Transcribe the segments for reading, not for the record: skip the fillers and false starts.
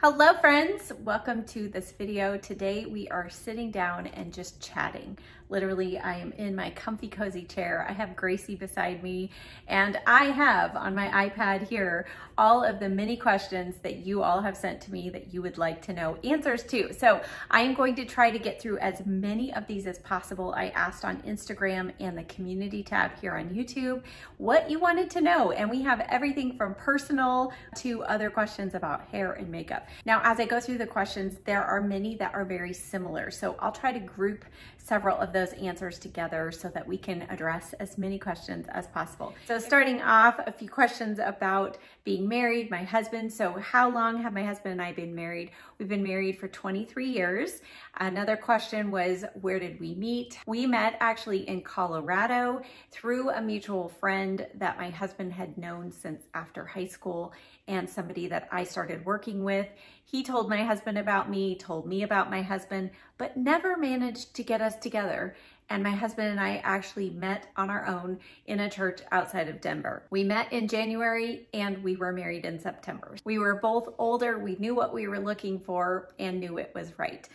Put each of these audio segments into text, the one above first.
Hello friends, welcome to this video. Today we are sitting down and just chatting. Literally, I am in my comfy cozy chair. I have Gracie beside me and I have on my iPad here all of the many questions that you all have sent to me that you would like to know answers to. So I am going to try to get through as many of these as possible. I asked on Instagram and the community tab here on YouTube what you wanted to know, and we have everything from personal to other questions about hair and makeup. Now, as I go through the questions, there are many that are very similar. So I'll try to group several of those answers together so that we can address as many questions as possible. So starting off, a few questions about being married, my husband. So how long have my husband and I been married? We've been married for 23 years. Another question was, where did we meet? We met actually in Colorado through a mutual friend that my husband had known since after high school and somebody that I started working with. He told my husband about me, told me about my husband, but never managed to get us together. And my husband and I actually met on our own in a church outside of Denver. We met in January and we were married in September. We were both older, we knew what we were looking for and knew it was right.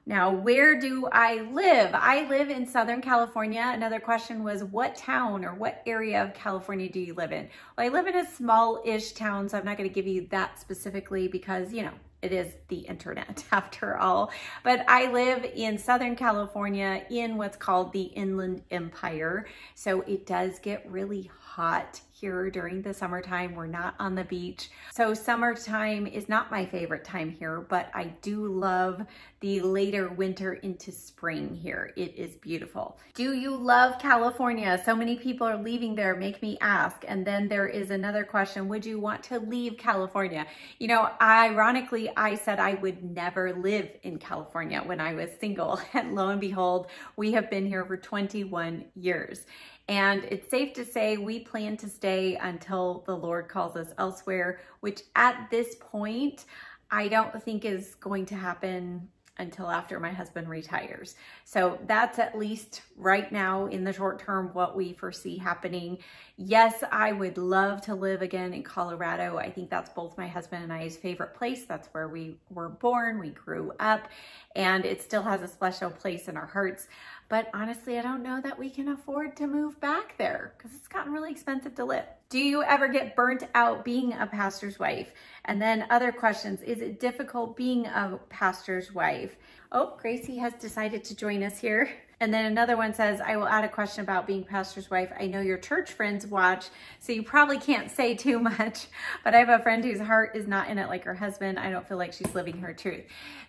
Now, where do I live? I live in Southern California. Another question was, what town or what area of California do you live in? Well, I live in a small-ish town, so I'm not gonna give you that specifically because, you know, it is the internet after all. But I live in Southern California in what's called the Inland Empire. So it does get really hot here during the summertime. We're not on the beach. So summertime is not my favorite time here, but I do love the later winter into spring here. It is beautiful. Do you love California? So many people are leaving there, make me ask. And then there is another question, would you want to leave California? You know, ironically, I said I would never live in California when I was single. And lo and behold, we have been here for 21 years. And it's safe to say we plan to stay until the Lord calls us elsewhere, which at this point, I don't think is going to happen until after my husband retires. So that's at least right now in the short term what we foresee happening. Yes, I would love to live again in Colorado. I think that's both my husband and I's favorite place. That's where we were born, we grew up, and it still has a special place in our hearts. But honestly, I don't know that we can afford to move back there because it's gotten really expensive to live. Do you ever get burnt out being a pastor's wife? And then other questions, is it difficult being a pastor's wife? Oh, Gracie has decided to join us here. And then another one says, I will add a question about being pastor's wife. I know your church friends watch, so you probably can't say too much, but I have a friend whose heart is not in it like her husband. I don't feel like she's living her truth.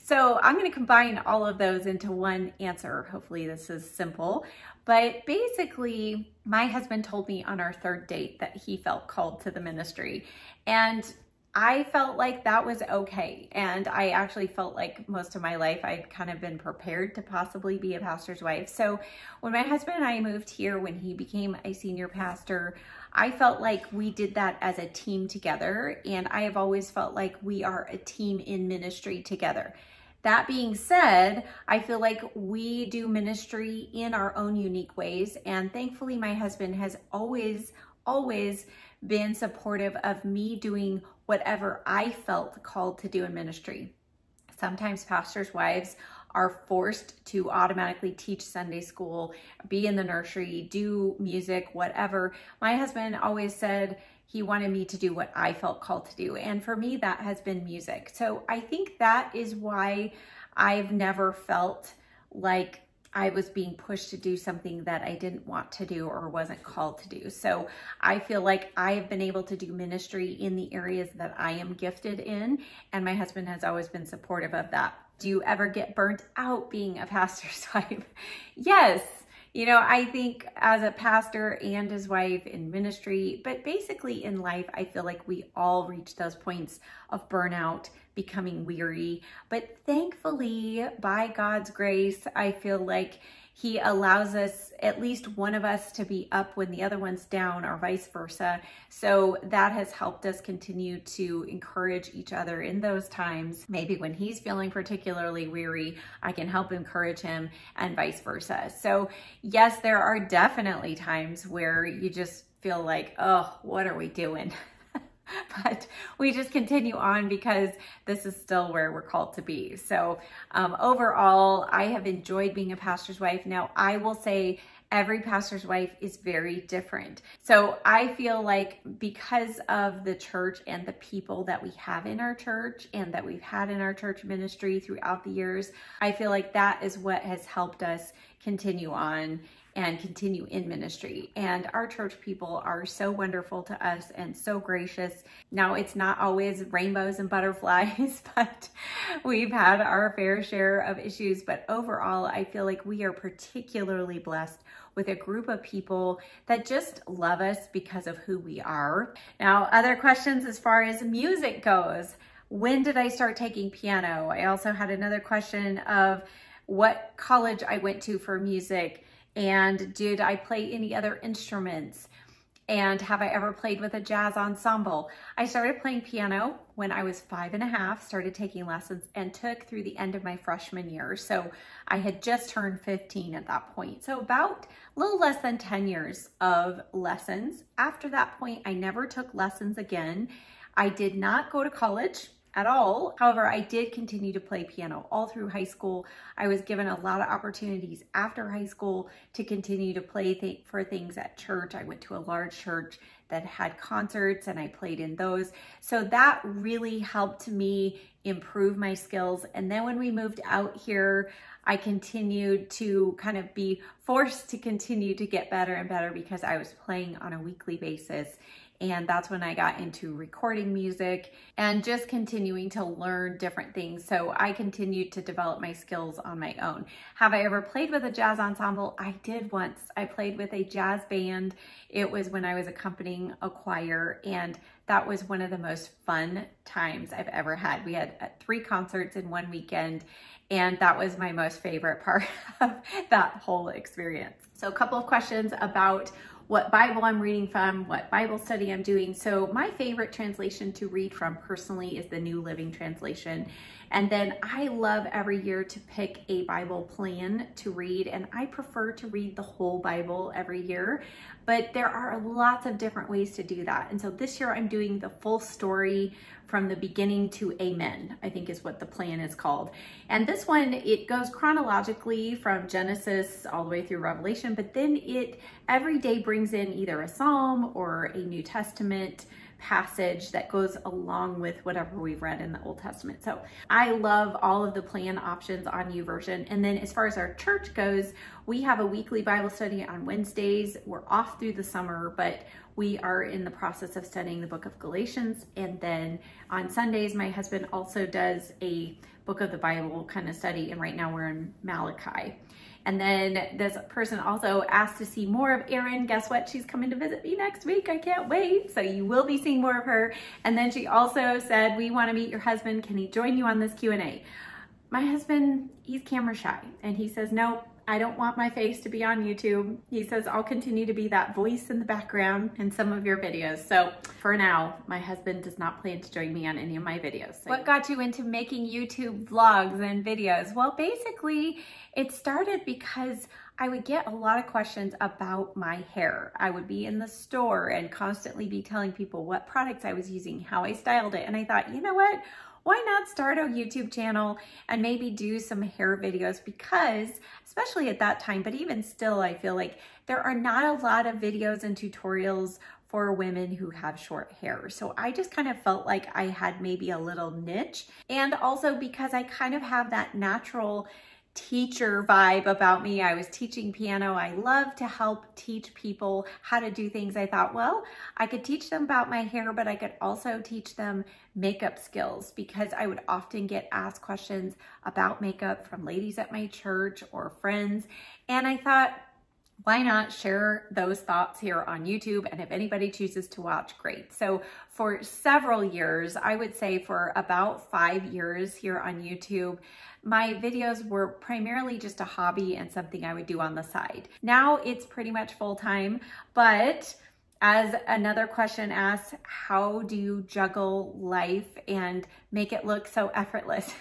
So I'm gonna combine all of those into one answer. Hopefully this is simple. But basically, my husband told me on our third date that he felt called to the ministry. And I felt like that was okay. And I actually felt like most of my life I'd kind of been prepared to possibly be a pastor's wife. So when my husband and I moved here, when he became a senior pastor, I felt like we did that as a team together. And I have always felt like we are a team in ministry together. That being said, I feel like we do ministry in our own unique ways. And thankfully, my husband has always been supportive of me doing whatever I felt called to do in ministry. Sometimes pastors' wives are forced to automatically teach Sunday school, be in the nursery, do music, whatever. My husband always said he wanted me to do what I felt called to do. And for me, that has been music. So I think that is why I've never felt like I was being pushed to do something that I didn't want to do or wasn't called to do. So I feel like I have been able to do ministry in the areas that I am gifted in, and my husband has always been supportive of that. Do you ever get burnt out being a pastor's wife? Yes. You know, I think as a pastor and his wife in ministry, but basically in life, I feel like we all reach those points of burnout, becoming weary. But thankfully, by God's grace, I feel like He allows us, at least one of us, to be up when the other one's down, or vice versa. So that has helped us continue to encourage each other in those times. Maybe when he's feeling particularly weary, I can help encourage him, and vice versa. So yes, there are definitely times where you just feel like, oh, what are we doing? but we just continue on because this is still where we're called to be. So overall, I have enjoyed being a pastor's wife. Now, I will say every pastor's wife is very different. So I feel like because of the church and the people that we have in our church and that we've had in our church ministry throughout the years, I feel like that is what has helped us continue on and continue in ministry. And our church people are so wonderful to us and so gracious. Now, it's not always rainbows and butterflies, but we've had our fair share of issues. But overall, I feel like we are particularly blessed with a group of people that just love us because of who we are. Now, other questions as far as music goes. When did I start taking piano? I also had another question of what college I went to for music, and did I play any other instruments? And have I ever played with a jazz ensemble? I started playing piano when I was 5.5, started taking lessons, and took through the end of my freshman year. So I had just turned 15 at that point. So about a little less than 10 years of lessons. After that point, I never took lessons again. I did not go to college at all. However, I did continue to play piano all through high school. I was given a lot of opportunities after high school to continue to play for things at church. I went to a large church that had concerts and I played in those. So that really helped me improve my skills. And then when we moved out here, I continued to kind of be forced to continue to get better and better because I was playing on a weekly basis. And that's when I got into recording music and just continuing to learn different things. So I continued to develop my skills on my own. Have I ever played with a jazz ensemble? I did once. I played with a jazz band. It was when I was accompanying a choir, and that was one of the most fun times I've ever had. We had 3 concerts in one weekend, and that was my most favorite part of that whole experience. So a couple of questions about what Bible I'm reading from, what Bible study I'm doing. So my favorite translation to read from personally is the New Living Translation. And then I love every year to pick a Bible plan to read, and I prefer to read the whole Bible every year, but there are lots of different ways to do that. And so this year I'm doing the full story from the beginning to Amen, I think is what the plan is called. And this one, it goes chronologically from Genesis all the way through Revelation, but then it every day brings in either a Psalm or a New Testament passage that goes along with whatever we've read in the Old Testament. So I love all of the plan options on YouVersion. And then as far as our church goes, we have a weekly Bible study on Wednesdays. We're off through the summer, but we are in the process of studying the book of Galatians. And then on Sundays, my husband also does a book of the Bible kind of study. And right now we're in Malachi. And then this person also asked to see more of Erin. Guess what? She's coming to visit me next week. I can't wait. So you will be seeing more of her. And then she also said, we want to meet your husband. Can he join you on this Q&A? My husband, he's camera shy. And he says, no, I don't want my face to be on YouTube. He says, I'll continue to be that voice in the background in some of your videos. So for now, my husband does not plan to join me on any of my videos. So what got you into making YouTube vlogs and videos? Well, basically, it started because I would get a lot of questions about my hair. I would be in the store and constantly be telling people what products I was using, how I styled it. And I thought, you know what? Why not start a YouTube channel and maybe do some hair videos? Because especially at that time, but even still, I feel like there are not a lot of videos and tutorials for women who have short hair. So I just kind of felt like I had maybe a little niche. And also because I kind of have that natural teacher vibe about me. I was teaching piano. I love to help teach people how to do things. I thought, well, I could teach them about my hair, but I could also teach them makeup skills, because I would often get asked questions about makeup from ladies at my church or friends. And I thought, why not share those thoughts here on YouTube? And if anybody chooses to watch, great. So for several years, I would say for about 5 years here on YouTube, my videos were primarily just a hobby and something I would do on the side. Now it's pretty much full-time, but as another question asks, how do you juggle life and make it look so effortless?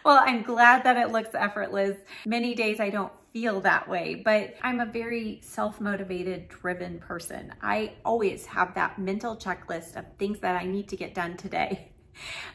Well, I'm glad that it looks effortless. Many days I don't feel that way, but I'm a very self-motivated, driven person. I always have that mental checklist of things that I need to get done today.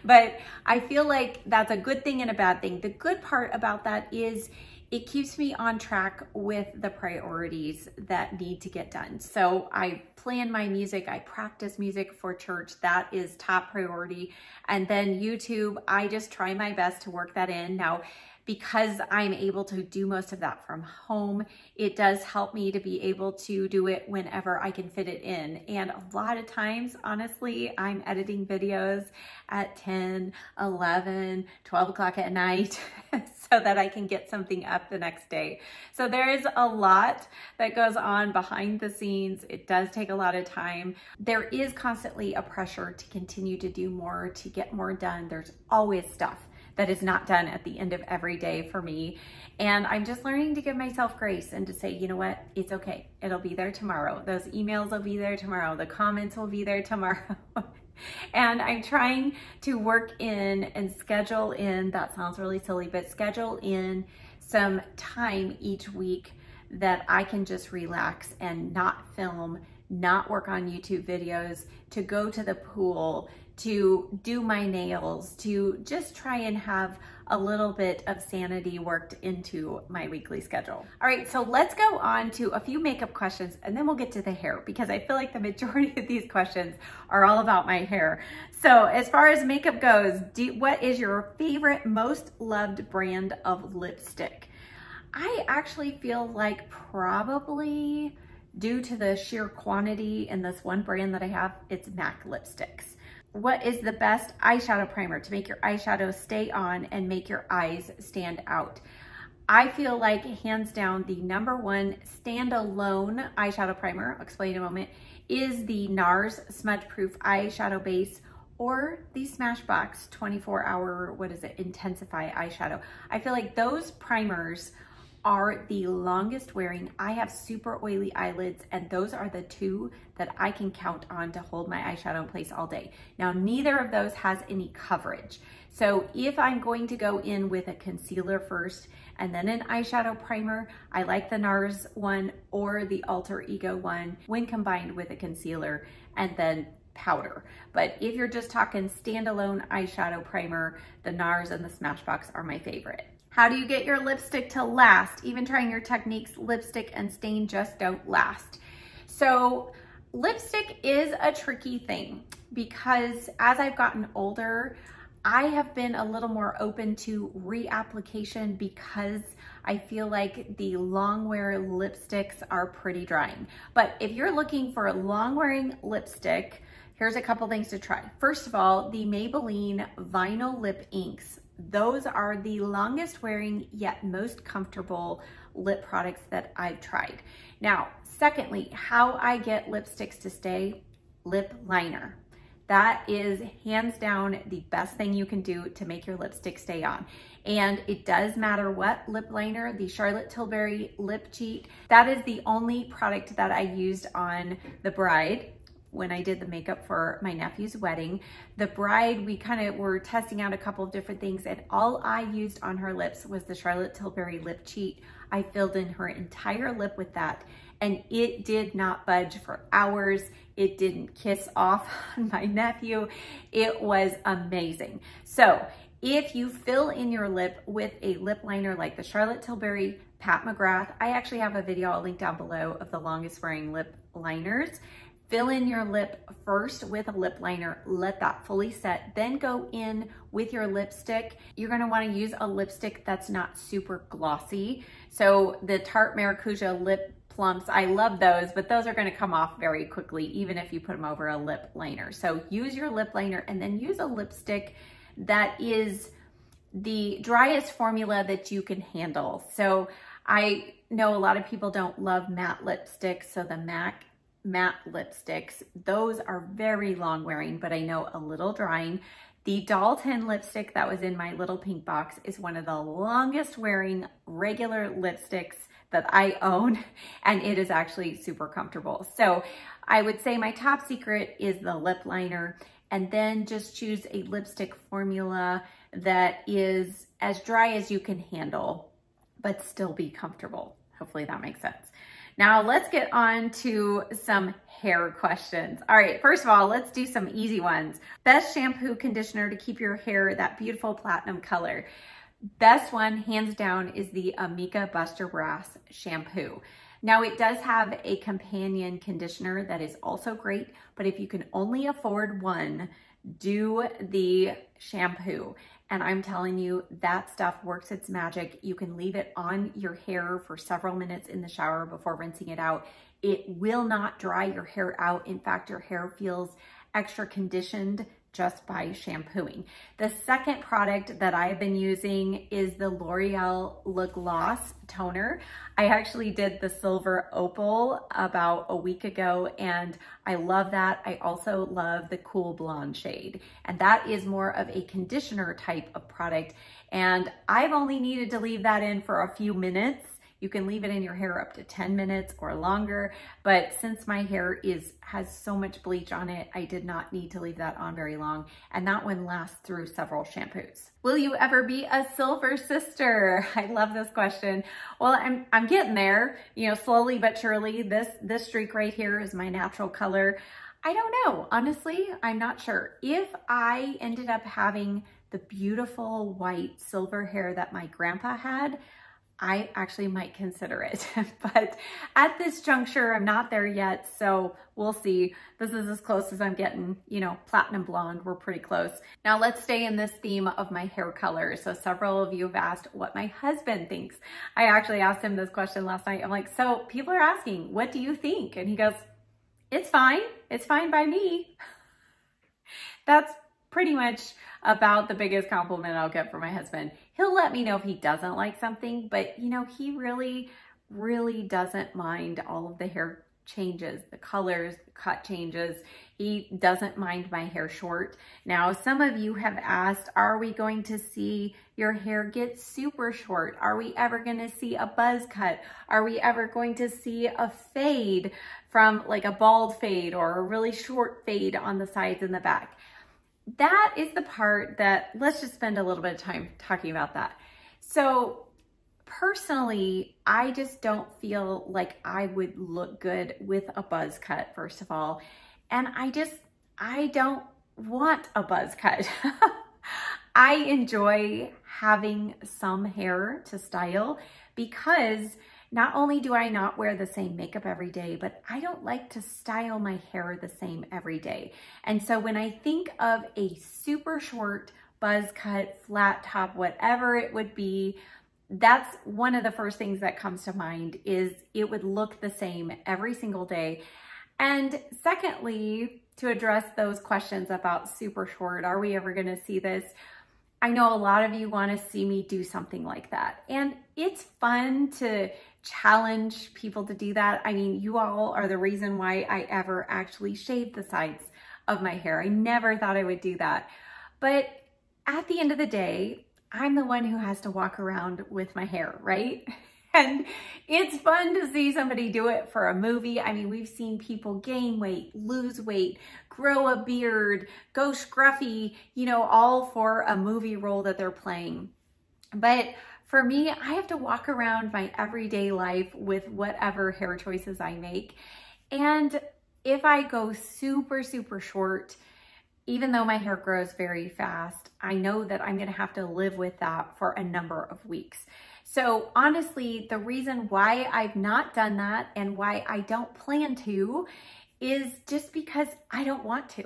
But I feel like that's a good thing and a bad thing. The good part about that is it keeps me on track with the priorities that need to get done. So I plan my music, I practice music for church. That is top priority. And then YouTube, I just try my best to work that in. Now, because I'm able to do most of that from home, it does help me to be able to do it whenever I can fit it in. And a lot of times, honestly, I'm editing videos at 10, 11, 12 o'clock at night so that I can get something up the next day. So there is a lot that goes on behind the scenes. It does take a lot of time. There is constantly a pressure to continue to do more, to get more done. There's always stuff that is not done at the end of every day for me. And I'm just learning to give myself grace and to say, you know what, it's okay. It'll be there tomorrow. Those emails will be there tomorrow. The comments will be there tomorrow. And I'm trying to work in and schedule in, that sounds really silly, but schedule in some time each week that I can just relax and not film, not work on YouTube videos, to go to the pool, to do my nails, to just try and have a little bit of sanity worked into my weekly schedule. All right, so let's go on to a few makeup questions and then we'll get to the hair, because I feel like the majority of these questions are all about my hair. So as far as makeup goes, what is your favorite, most loved brand of lipstick? I actually feel like probably, due to the sheer quantity in this one brand that I have, it's MAC lipsticks. What is the best eyeshadow primer to make your eyeshadow stay on and make your eyes stand out? I feel like hands down the #1 standalone eyeshadow primer, I'll explain in a moment, is the NARS Smudge Proof Eyeshadow Base or the Smashbox 24-hour, Intensify eyeshadow. I feel like those primers are the longest wearing. I have super oily eyelids, and those are the two that I can count on to hold my eyeshadow in place all day. Now, neither of those has any coverage. So if I'm going to go in with a concealer first and then an eyeshadow primer, I like the NARS one or the Alter Ego one when combined with a concealer and then powder. But if you're just talking standalone eyeshadow primer, the NARS and the Smashbox are my favorite. How do you get your lipstick to last? Even trying your techniques, lipstick and stain just don't last. So lipstick is a tricky thing, because as I've gotten older, I have been a little more open to reapplication, because I feel like the long wear lipsticks are pretty drying. But if you're looking for a long wearing lipstick, here's a couple things to try. First of all, the Maybelline Vinyl Lip Inks. Those are the longest wearing yet most comfortable lip products that I've tried. Now, secondly, how I get lipsticks to stay, lip liner. That is hands down the best thing you can do to make your lipstick stay on. And it does matter what lip liner, the Charlotte Tilbury Lip Cheat. That is the only product that I used on the bride when I did the makeup for my nephew's wedding. The bride, we kind of were testing out a couple of different things, and all I used on her lips was the Charlotte Tilbury Lip Cheat. I filled in her entire lip with that, and it did not budge for hours. It didn't kiss off on my nephew. It was amazing. So if you fill in your lip with a lip liner like the Charlotte Tilbury Pat McGrath, I actually have a video I'll link down below of the longest wearing lip liners. Fill in your lip first with a lip liner, let that fully set, then go in with your lipstick. You're gonna wanna use a lipstick that's not super glossy. So the Tarte Maracuja Lip Plumps, I love those, but those are gonna come off very quickly, even if you put them over a lip liner. So use your lip liner and then use a lipstick that is the driest formula that you can handle. So I know a lot of people don't love matte lipsticks, so the MAC matte lipsticks, those are very long wearing, but I know a little drying. The Dalton lipstick that was in my little pink box is one of the longest wearing regular lipsticks that I own, and it is actually super comfortable. So I would say my top secret is the lip liner, and then just choose a lipstick formula that is as dry as you can handle, but still be comfortable. Hopefully that makes sense. Now let's get on to some hair questions. All right, first of all, let's do some easy ones. Best shampoo, conditioner to keep your hair that beautiful platinum color. Best one, hands down, is the Amika Buster Brass shampoo. Now it does have a companion conditioner that is also great, but if you can only afford one, do the shampoo. And I'm telling you, that stuff works its magic. You can leave it on your hair for several minutes in the shower before rinsing it out. It will not dry your hair out. In fact, your hair feels extra conditioned just by shampooing. The second product that I've been using is the L'Oreal Lip Gloss Toner. I actually did the Silver Opal about a week ago, and I love that. I also love the Cool Blonde shade, and that is more of a conditioner type of product. And I've only needed to leave that in for a few minutes. You can leave it in your hair up to 10 minutes or longer, but since my hair has so much bleach on it, I did not need to leave that on very long, and that one lasts through several shampoos. Will you ever be a silver sister? I love this question. Well, I'm getting there, you know, slowly but surely. This streak right here is my natural color. I don't know, honestly, I'm not sure. If I ended up having the beautiful white silver hair that my grandpa had, I actually might consider it, but at this juncture, I'm not there yet, so we'll see. This is as close as I'm getting, you know, platinum blonde, we're pretty close. Now let's stay in this theme of my hair color. So several of you have asked what my husband thinks. I actually asked him this question last night. I'm like, so people are asking, what do you think? And he goes, it's fine by me. That's pretty much about the biggest compliment I'll get from my husband. He'll let me know if he doesn't like something, but you know, he really doesn't mind all of the hair changes, the colors, the cut changes. He doesn't mind my hair short. Now, some of you have asked, are we going to see your hair get super short? Are we ever going to see a buzz cut? Are we ever going to see a fade from like a bald fade or a really short fade on the sides and the back? That is the part that, let's just spend a little bit of time talking about that. So personally, I just don't feel like I would look good with a buzz cut, first of all. And I don't want a buzz cut. I enjoy having some hair to style because not only do I not wear the same makeup every day, but I don't like to style my hair the same every day. And so when I think of a super short buzz cut, flat top, whatever it would be, that's one of the first things that comes to mind, is it would look the same every single day. And secondly, to address those questions about super short, are we ever gonna see this? I know a lot of you want to see me do something like that. And it's fun to challenge people to do that. I mean, you all are the reason why I ever actually shaved the sides of my hair. I never thought I would do that. But at the end of the day, I'm the one who has to walk around with my hair, right? And it's fun to see somebody do it for a movie. I mean, we've seen people gain weight, lose weight, grow a beard, go scruffy, you know, all for a movie role that they're playing. But for me, I have to walk around my everyday life with whatever hair choices I make. And if I go super short, even though my hair grows very fast, I know that I'm gonna have to live with that for a number of weeks. So honestly, the reason why I've not done that and why I don't plan to is just because I don't want to.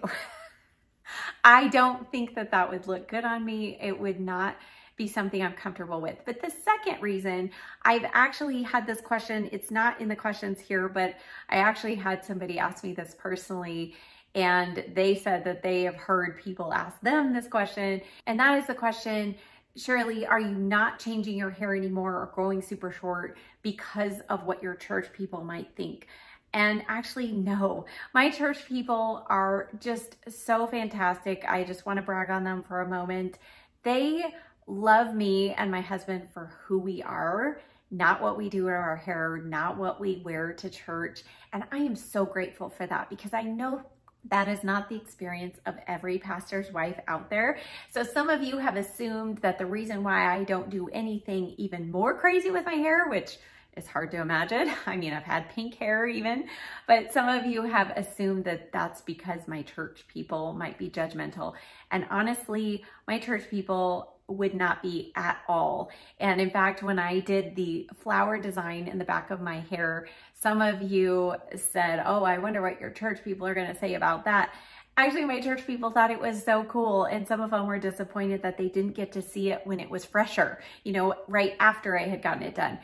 I don't think that that would look good on me. It would not be something I'm comfortable with. But the second reason, I've actually had this question, it's not in the questions here, but I actually had somebody ask me this personally, and they said that they have heard people ask them this question, and that is the question, Shirley, are you not changing your hair anymore or growing super short because of what your church people might think? And actually, no. My church people are just so fantastic. I just want to brag on them for a moment. They love me and my husband for who we are, not what we do in our hair, not what we wear to church. And I am so grateful for that, because I know That is not the experience of every pastor's wife out there. So some of you have assumed that the reason why I don't do anything even more crazy with my hair, which is hard to imagine. I mean, I've had pink hair even, but some of you have assumed that that's because my church people might be judgmental. And honestly, my church people would not be at all. And in fact, when I did the flower design in the back of my hair, some of you said, oh, I wonder what your church people are going to say about that. Actually, my church people thought it was so cool, and some of them were disappointed that they didn't get to see it when it was fresher, you know, right after I had gotten it done.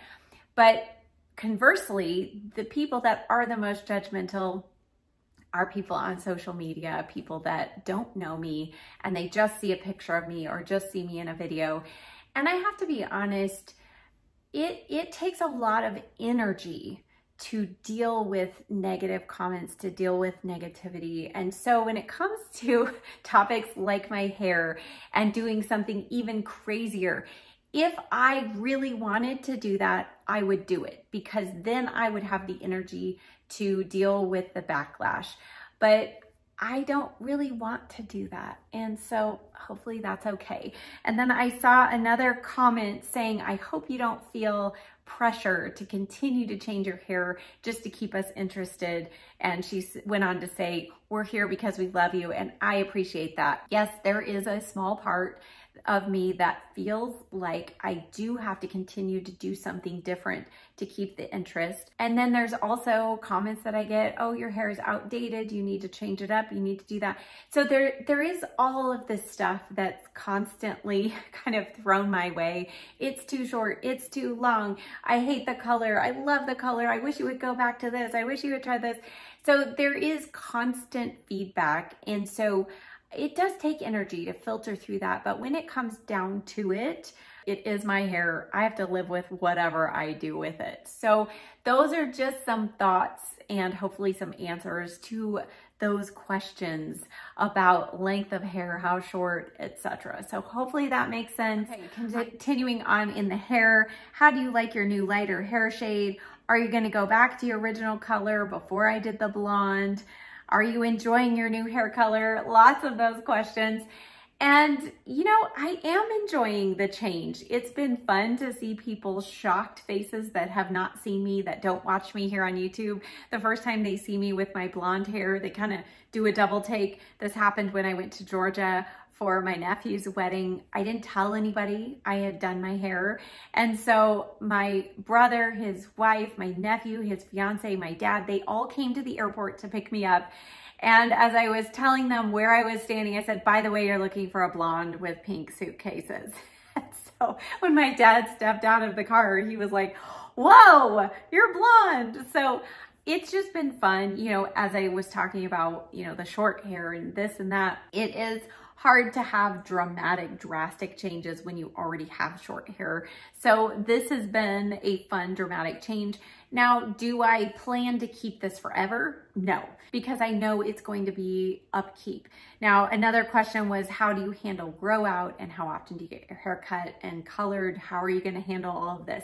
But conversely, the people that are the most judgmental are people on social media, people that don't know me and they just see a picture of me or just see me in a video. And I have to be honest, it takes a lot of energy to deal with negative comments, to deal with negativity. And so when it comes to topics like my hair and doing something even crazier, if I really wanted to do that, I would do it, because then I would have the energy to deal with the backlash. But I don't really want to do that. And so hopefully that's okay. And then I saw another comment saying, I hope you don't feel pressure to continue to change your hair just to keep us interested. And she went on to say, we're here because we love you. And I appreciate that. Yes, there is a small part of me that feels like I do have to continue to do something different to keep the interest. And then there's also comments that I get, oh, your hair is outdated, you need to change it up, you need to do that. So there is all of this stuff that's constantly kind of thrown my way. It's too short, it's too long, I hate the color, I love the color, I wish you would go back to this, I wish you would try this. So there is constant feedback. And so it does take energy to filter through that, but when it comes down to it, it is my hair. I have to live with whatever I do with it. So those are just some thoughts and hopefully some answers to those questions about length of hair, how short, etc. So hopefully that makes sense. Okay, continuing on in the hair, how do you like your new lighter hair shade? Are you going to go back to your original color before I did the blonde? Are you enjoying your new hair color? Lots of those questions. And, you know, I am enjoying the change. It's been fun to see people's shocked faces that have not seen me, that don't watch me here on YouTube. The first time they see me with my blonde hair, they kind of do a double take. This happened when I went to Georgia for my nephew's wedding. I didn't tell anybody I had done my hair. And so my brother, his wife, my nephew, his fiance, my dad, they all came to the airport to pick me up. And as I was telling them where I was standing, I said, by the way, you're looking for a blonde with pink suitcases. And so when my dad stepped out of the car, he was like, whoa, you're blonde. So it's just been fun, you know, as I was talking about, you know, the short hair and this and that. It is hard to have drastic changes when you already have short hair. So this has been a fun, dramatic change. Now, do I plan to keep this forever? No, because I know it's going to be upkeep. Now, another question was, how do you handle grow out and how often do you get your hair cut and colored? How are you going to handle all of this?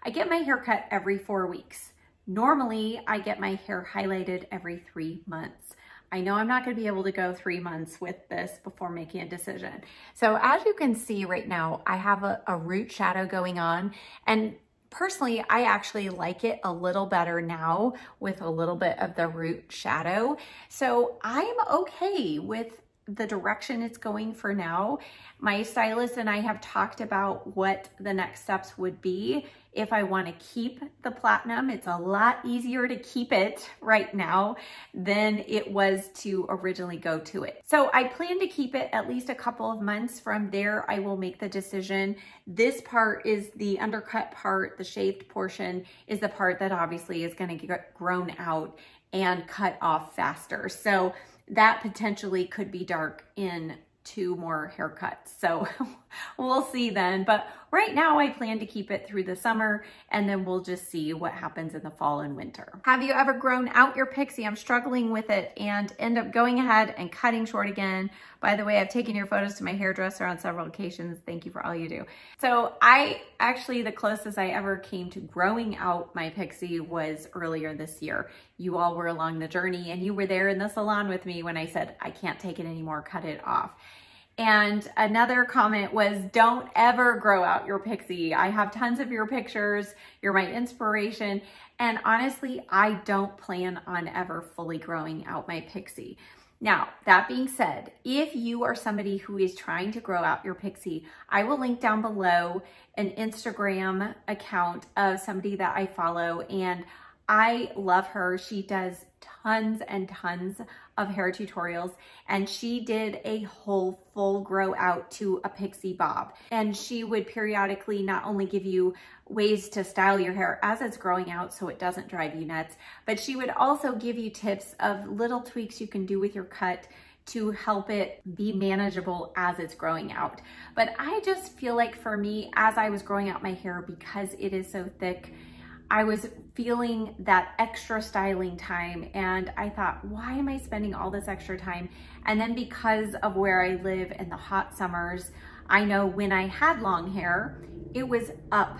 I get my hair cut every 4 weeks. Normally, I get my hair highlighted every 3 months. I know I'm not going to be able to go 3 months with this before making a decision. So as you can see right now, I have a root shadow going on, and personally, I actually like it a little better now with a little bit of the root shadow. So I'm okay with the direction it's going for now. My stylist and I have talked about what the next steps would be if I want to keep the platinum. It's a lot easier to keep it right now than it was to originally go to it. So I plan to keep it at least a couple of months. From there, I will make the decision. This part is the undercut part, the shaved portion is the part that obviously is going to get grown out and cut off faster. So that potentially could be dark in 2 more haircuts. So we'll see then. But right now I plan to keep it through the summer, and then we'll just see what happens in the fall and winter. Have you ever grown out your pixie? I'm struggling with it and end up going ahead and cutting short again. By the way, I've taken your photos to my hairdresser on several occasions. Thank you for all you do. So the closest I ever came to growing out my pixie was earlier this year. You all were along the journey and you were there in the salon with me when I said, I can't take it anymore, cut it off. And another comment was, don't ever grow out your pixie. I have tons of your pictures. You're my inspiration. And honestly, I don't plan on ever fully growing out my pixie. Now, that being said, if you are somebody who is trying to grow out your pixie, I will link down below an Instagram account of somebody that I follow, and I love her. She does tons and tons of hair tutorials, and she did a whole full grow out to a pixie bob. And she would periodically not only give you ways to style your hair as it's growing out so it doesn't drive you nuts, but she would also give you tips of little tweaks you can do with your cut to help it be manageable as it's growing out. But I just feel like for me, as I was growing out my hair, because it is so thick, I was feeling that extra styling time, and I thought, why am I spending all this extra time? And then because of where I live in the hot summers, I know when I had long hair, it was up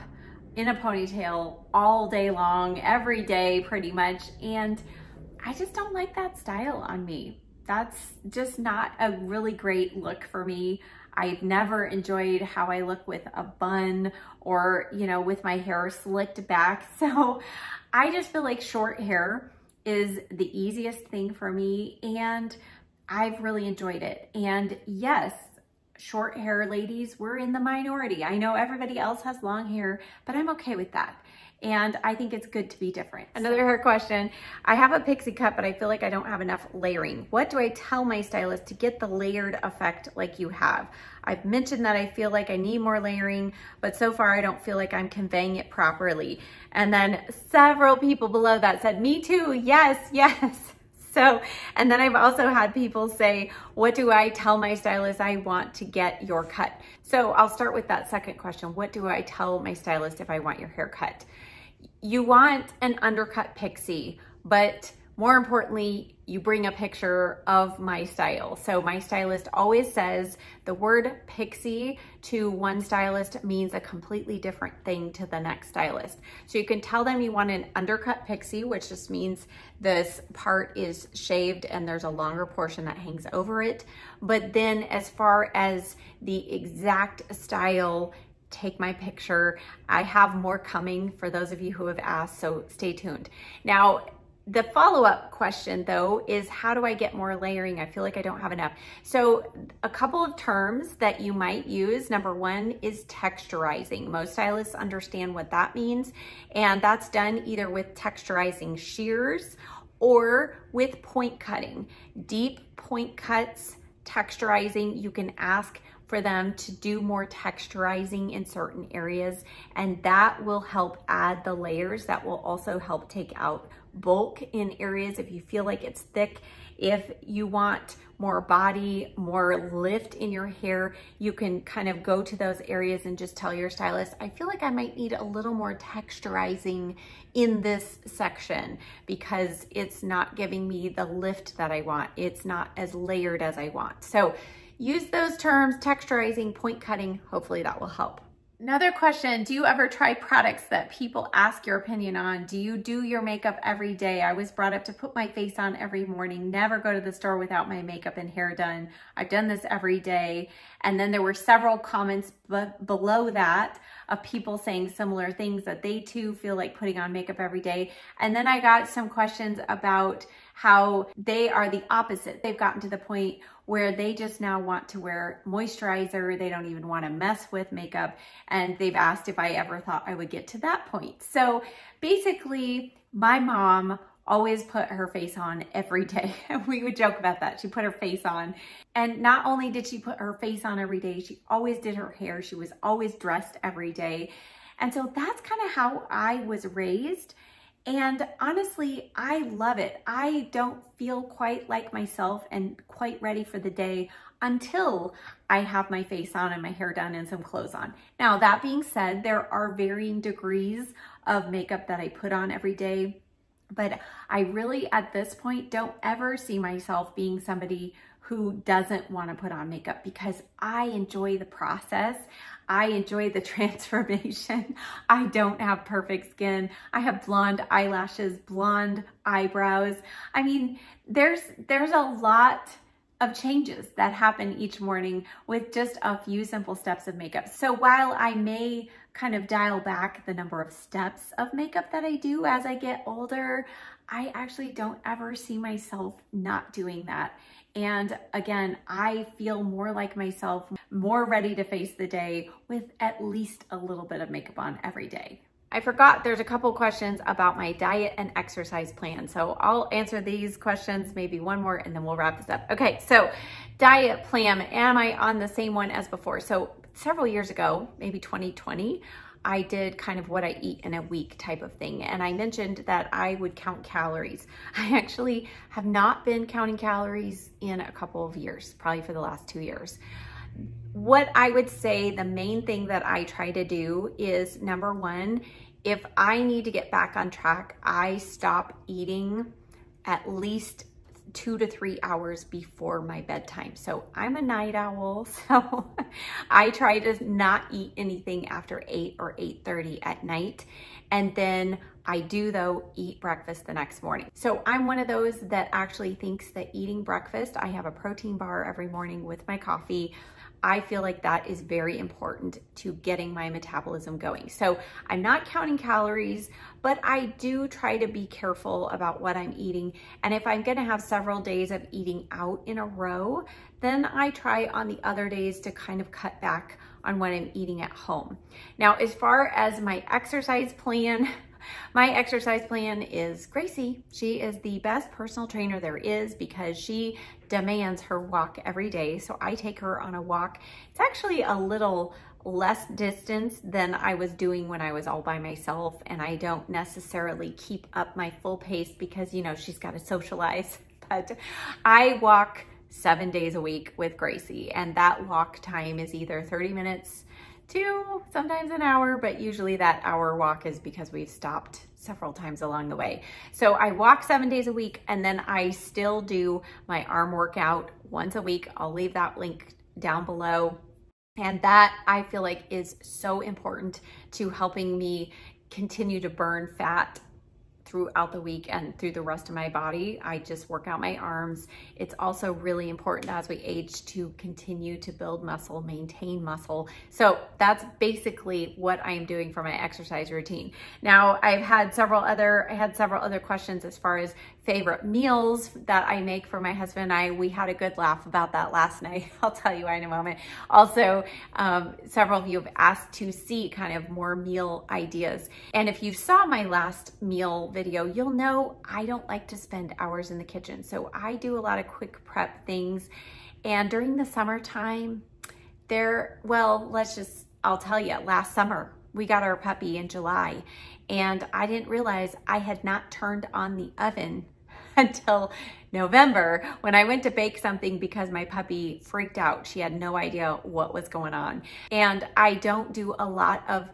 in a ponytail all day long, every day pretty much, and I just don't like that style on me. That's just not a really great look for me. I've never enjoyed how I look with a bun or, you know, with my hair slicked back. So I just feel like short hair is the easiest thing for me, and I've really enjoyed it. And yes, short hair ladies, we're in the minority. I know everybody else has long hair, but I'm okay with that. And I think it's good to be different. Another hair question. I have a pixie cut, but I feel like I don't have enough layering. What do I tell my stylist to get the layered effect like you have? I've mentioned that I feel like I need more layering, but so far I don't feel like I'm conveying it properly. And then several people below that said, me too, yes, yes. So, and then I've also had people say, what do I tell my stylist I want to get your cut? So I'll start with that second question. What do I tell my stylist if I want your hair cut? You want an undercut pixie, but more importantly, you bring a picture of my style. So my stylist always says the word pixie to one stylist means a completely different thing to the next stylist. So you can tell them you want an undercut pixie, which just means this part is shaved and there's a longer portion that hangs over it. But then as far as the exact style, take my picture. I have more coming for those of you who have asked, so stay tuned. Now, the follow-up question though is, how do I get more layering? I feel like I don't have enough. So a couple of terms that you might use. Number one is texturizing. Most stylists understand what that means, and that's done either with texturizing shears or with point cutting. Deep point cuts, texturizing, you can ask for them to do more texturizing in certain areas, and that will help add the layers. That will also help take out bulk in areas if you feel like it's thick. If you want more body, more lift in your hair, you can kind of go to those areas and just tell your stylist, I feel like I might need a little more texturizing in this section because it's not giving me the lift that I want. It's not as layered as I want. So use those terms, texturizing, point cutting, hopefully that will help. Another question, do you ever try products that people ask your opinion on? Do you do your makeup every day? I was brought up to put my face on every morning, never go to the store without my makeup and hair done. I've done this every day. And then there were several comments below that of people saying similar things, that they too feel like putting on makeup every day. And then I got some questions about how they are the opposite. They've gotten to the point where they just now want to wear moisturizer. They don't even want to mess with makeup. And they've asked if I ever thought I would get to that point. So basically, my mom always put her face on every day. We would joke about that. She put her face on. And not only did she put her face on every day, she always did her hair. She was always dressed every day. And so that's kind of how I was raised. And honestly, I love it. I don't feel quite like myself and quite ready for the day until I have my face on and my hair done and some clothes on. Now, that being said, there are varying degrees of makeup that I put on every day, but I really, at this point, don't ever see myself being somebody who doesn't want to put on makeup, because I enjoy the process. I enjoy the transformation. I don't have perfect skin. I have blonde eyelashes, blonde eyebrows. I mean, there's a lot of changes that happen each morning with just a few simple steps of makeup. So while I may kind of dial back the number of steps of makeup that I do as I get older, I actually don't ever see myself not doing that. And again, I feel more like myself, more ready to face the day with at least a little bit of makeup on every day. I forgot there's a couple questions about my diet and exercise plan. So I'll answer these questions, maybe one more, and then we'll wrap this up. Okay, so diet plan, am I on the same one as before? So several years ago, maybe 2020, I did kind of what I eat in a week type of thing. And I mentioned that I would count calories. I actually have not been counting calories in a couple of years, probably for the last 2 years. What I would say the main thing that I try to do is, number one, if I need to get back on track, I stop eating at least 2 to 3 hours before my bedtime. So I'm a night owl, so I try to not eat anything after 8 or 8:30 at night. And then I do, though, eat breakfast the next morning. So I'm one of those that actually thinks that eating breakfast, I have a protein bar every morning with my coffee. I feel like that is very important to getting my metabolism going. So I'm not counting calories, but I do try to be careful about what I'm eating. And if I'm gonna have several days of eating out in a row, then I try on the other days to kind of cut back on what I'm eating at home. Now, as far as my exercise plan, my exercise plan is Gracie. She is the best personal trainer there is because she demands her walk every day. So I take her on a walk. It's actually a little less distance than I was doing when I was all by myself, and I don't necessarily keep up my full pace because, you know, she's got to socialize. But I walk 7 days a week with Gracie, and that walk time is either 30 minutes to sometimes an hour, but usually that hour walk is because we've stopped several times along the way. So I walk 7 days a week, and then I still do my arm workout once a week. I'll leave that link down below. And that, I feel like, is so important to helping me continue to burn fat throughout the week and through the rest of my body. I just work out my arms. It's also really important as we age to continue to build muscle, maintain muscle. So that's basically what I am doing for my exercise routine. Now, I had several other questions as far as favorite meals that I make for my husband and I. We had a good laugh about that last night. I'll tell you why in a moment. Also, several of you have asked to see kind of more meal ideas. And if you saw my last meal video, you'll know I don't like to spend hours in the kitchen. So I do a lot of quick prep things. And during the summertime, I'll tell you, last summer, we got our puppy in July, and I didn't realize I had not turned on the oven until November when I went to bake something because my puppy freaked out. She had no idea what was going on. And I don't do a lot of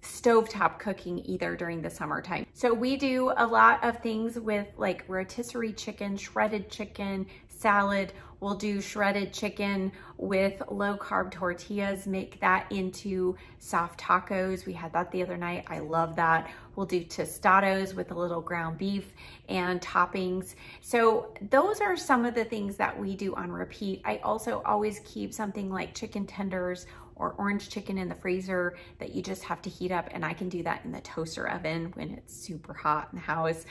stovetop cooking either during the summertime. So we do a lot of things with like rotisserie chicken, shredded chicken, salad. We'll do shredded chicken with low carb tortillas, make that into soft tacos. We had that the other night. I love that. We'll do tostados with a little ground beef and toppings. So those are some of the things that we do on repeat. I also always keep something like chicken tenders or orange chicken in the freezer that you just have to heat up, and I can do that in the toaster oven when it's super hot in the house.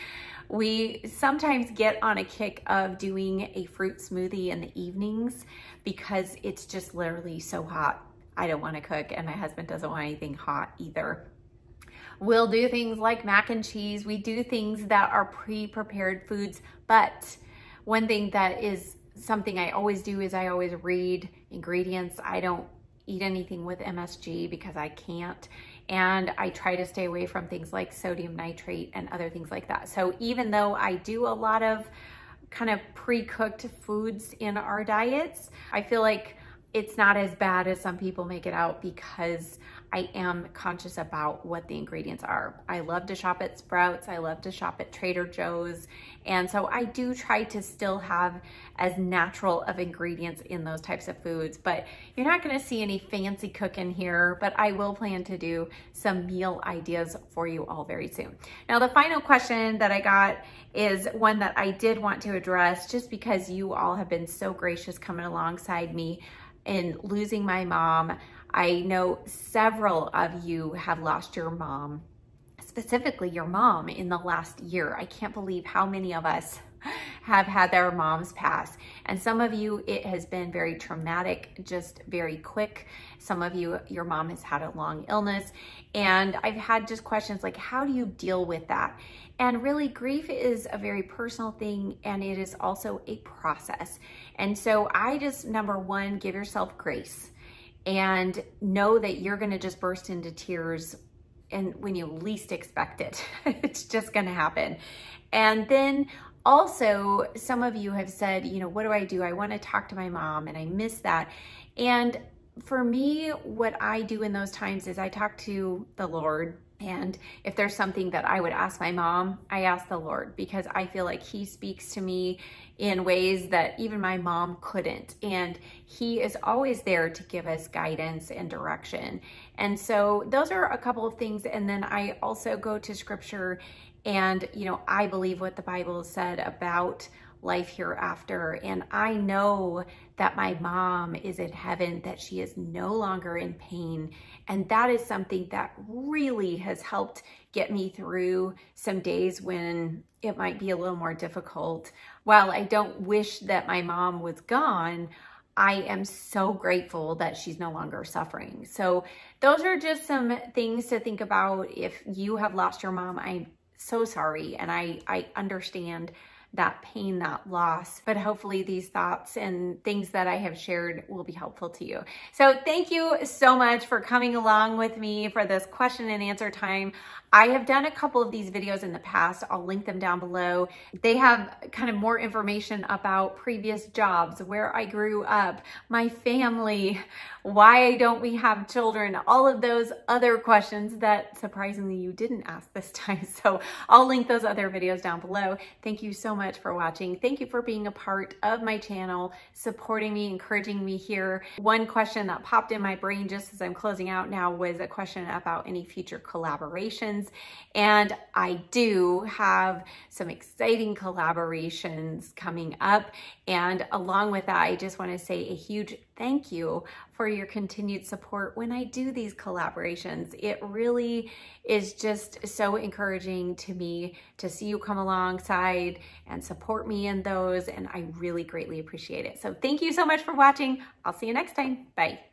We sometimes get on a kick of doing a fruit smoothie in the evenings because it's just literally so hot. I don't want to cook, and my husband doesn't want anything hot either. We'll do things like mac and cheese. We do things that are pre-prepared foods, but one thing that is something I always do is I always read ingredients. I don't eat anything with MSG because I can't. And I try to stay away from things like sodium nitrate and other things like that. So even though I do a lot of kind of pre-cooked foods in our diets. I feel like it's not as bad as some people make it out because I am conscious about what the ingredients are. I love to shop at Sprouts. I love to shop at Trader Joe's. And so I do try to still have as natural of ingredients in those types of foods, but you're not gonna see any fancy cooking here, but I will plan to do some meal ideas for you all very soon. Now, the final question that I got is one that I did want to address just because you all have been so gracious coming alongside me in losing my mom. I know several of you have lost your mom, specifically your mom, in the last year. I can't believe how many of us have had their moms pass. And some of you, it has been very traumatic, just very quick. Some of you, your mom has had a long illness. And I've had just questions like, how do you deal with that? And really, grief is a very personal thing, and it is also a process. And so I just, number one, give yourself grace and know that you're gonna just burst into tears and when you least expect it. It's just gonna happen. And then also, some of you have said, you know, what do? I wanna talk to my mom and I miss that. And for me, what I do in those times is I talk to the Lord. And if there's something that I would ask my mom, I ask the Lord, because I feel like he speaks to me in ways that even my mom couldn't. And he is always there to give us guidance and direction. And so those are a couple of things. And then I also go to scripture and, you know, I believe what the Bible said about life hereafter. And I know that my mom is in heaven, that she is no longer in pain. And that is something that really has helped get me through some days when it might be a little more difficult. While I don't wish that my mom was gone, I am so grateful that she's no longer suffering. So those are just some things to think about. If you have lost your mom, I'm so sorry. And I understand that pain, that loss, but hopefully these thoughts and things that I have shared will be helpful to you. So thank you so much for coming along with me for this question and answer time. I have done a couple of these videos in the past. I'll link them down below. They have kind of more information about previous jobs, where I grew up, my family, why don't we have children, all of those other questions that surprisingly you didn't ask this time. So I'll link those other videos down below. Thank you so much for watching. Thank you for being a part of my channel, supporting me, encouraging me here. One question that popped in my brain just as I'm closing out now was a question about any future collaborations. And I do have some exciting collaborations coming up. And along with that, I just want to say a huge thank you for your continued support when I do these collaborations. It really is just so encouraging to me to see you come alongside and support me in those. And I really greatly appreciate it. So thank you so much for watching. I'll see you next time. Bye.